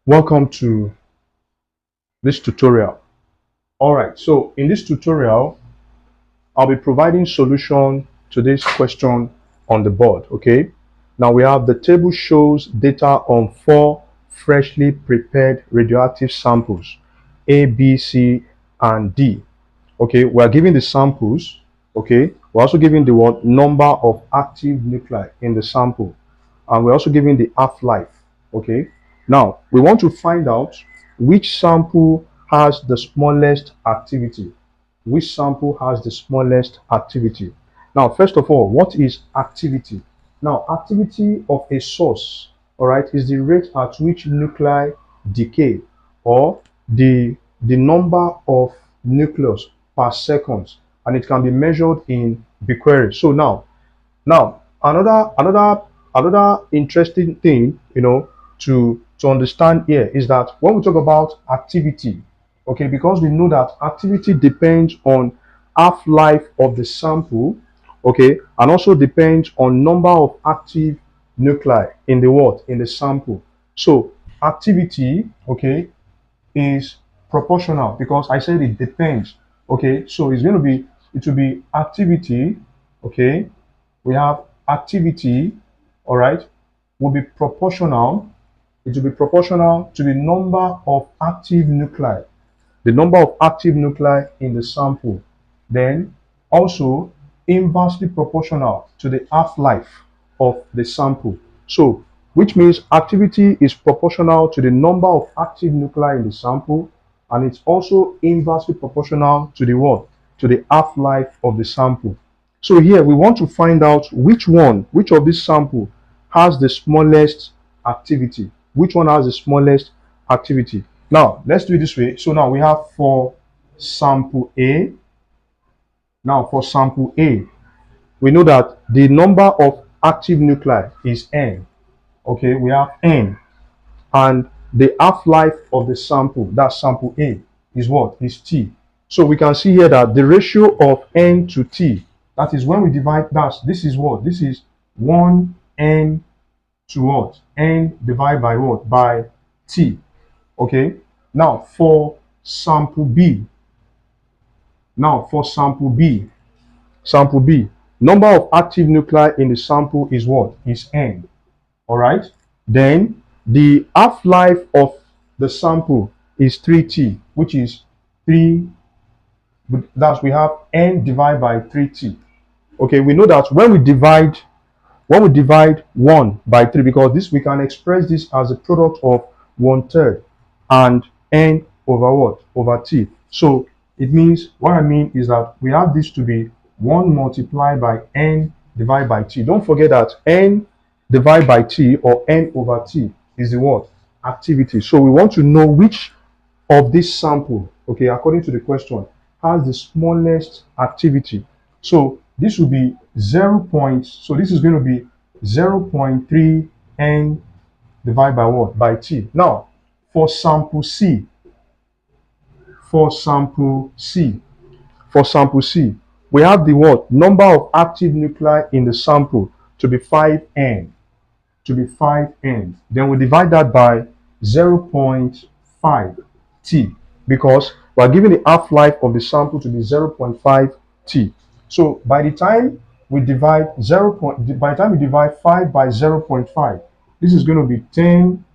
Welcome to this tutorial. Alright, so in this tutorial, I'll be providing solution to this question on the board, okay? Now we have the table shows data on 4 freshly prepared radioactive samples, A, B, C, and D. Okay, we are giving the samples, okay? We're also giving the number of active nuclei in the sample, and we're also giving the half-life, okay? Now, we want to find out which sample has the smallest activity. Which sample has the smallest activity? Now, first of all, what is activity? Now, activity of a source, all right, is the rate at which nuclei decay, or the number of nucleus per second, and it can be measured in becquerel. So now another interesting thing, to understand here is that when we talk about activity, okay, because we know that activity depends on half-life of the sample, okay, and also depends on number of active nuclei in the sample. So activity, okay, is proportional, because I said it depends. Okay, so it will be activity, okay, we have activity, all right, will be proportional. It will be proportional to the number of active nuclei, the number of active nuclei in the sample. Then also inversely proportional to the half-life of the sample. So which means activity is proportional to the number of active nuclei in the sample, and it's also inversely proportional to the what? To the half-life of the sample. So here we want to find out which of this sample has the smallest activity. Which one has the smallest activity? Now, let's do it this way. So now we have for sample A. Now, for sample A, we know that the number of active nuclei is N. Okay, we have N. And the half-life of the sample, that sample A, is what? Is T. So we can see here that the ratio of N to T, that is when we divide, this is what? This is 1 N to what? N divided by what? By T. Okay. Now for sample B. Sample B, number of active nuclei in the sample is what? Is N. All right. Then the half-life of the sample is 3T, which is 3. That's, we have N divided by 3T. Okay, we know that when we divide 1 by 3, because this, we can express this as a product of 1/3 and N over what? Over T. So it means, what I mean is that we have this to be 1 multiplied by N divided by T. Don't forget that N divided by T, or N over T, is the what? Activity. So we want to know which of this sample, okay, according to the question, has the smallest activity. So this will be 0. So this is going to be 0.3 N divided by what? By T. Now, for sample C, we have the what? Number of active nuclei in the sample to be 5N. Then we divide that by 0.5 T, because we are given the half-life of the sample to be 0.5 T. So by the time we divide 5 by 0.5, this is going to be 10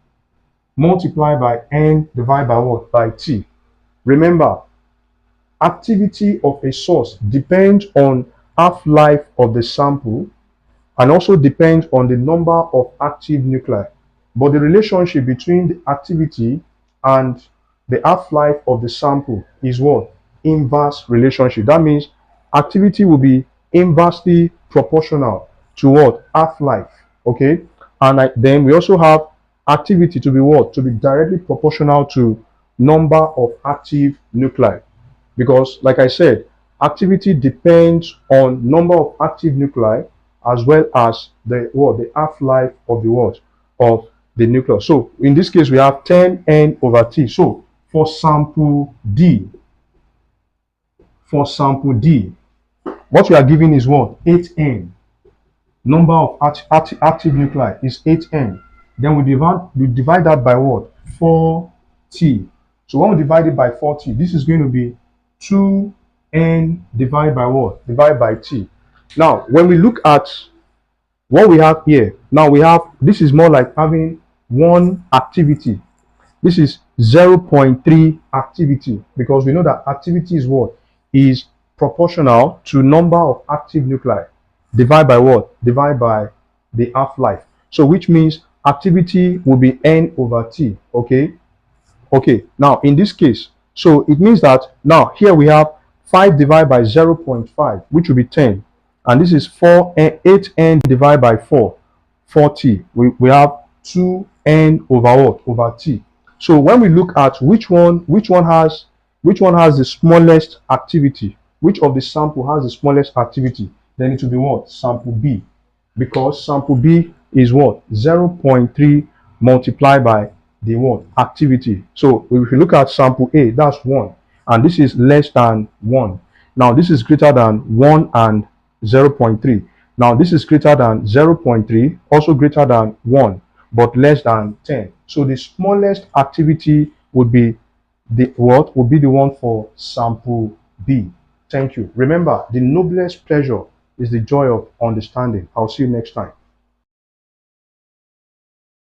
multiplied by N divided by what? By T. Remember, activity of a source depends on half-life of the sample, and also depends on the number of active nuclei. But the relationship between the activity and the half-life of the sample is what? Inverse relationship. That means activity will be inversely proportional to what? Half-life. Okay. And then we also have activity to be what? To be directly proportional to number of active nuclei. Because like I said, activity depends on number of active nuclei, as well as the what? The half-life of the what? Of the nucleus. So in this case, we have 10N over T. So for sample D, what we are given is what? 8N. Number of active nuclei is 8N. Then we divide that by what? 4t. So when we divide it by 4t, this is going to be 2n divided by what? Divided by t. Now, when we look at what we have here, now we have, this is more like having one activity. This is 0.3 activity, because we know that activity is what? Is proportional to number of active nuclei divided by what? Divided by the half-life. So which means activity will be n over t. Okay. Okay, now in this case, so it means that now here we have 5 divided by 0.5, which will be 10. And this is 8n divided by 4, 4t. We have 2n over what? Over t. So when we look at which one has the smallest activity, which of the sample has the smallest activity, then it will be what? Sample B. Because sample B is what? 0.3 multiplied by the what? Activity. So if you look at sample A, that's 1. And this is less than 1. Now this is greater than 1 and 0.3. Now this is greater than 0.3, also greater than 1, but less than 10. So the smallest activity would be the what? Would be the one for sample B. Thank you. Remember, the noblest pleasure is the joy of understanding. I'll see you next time.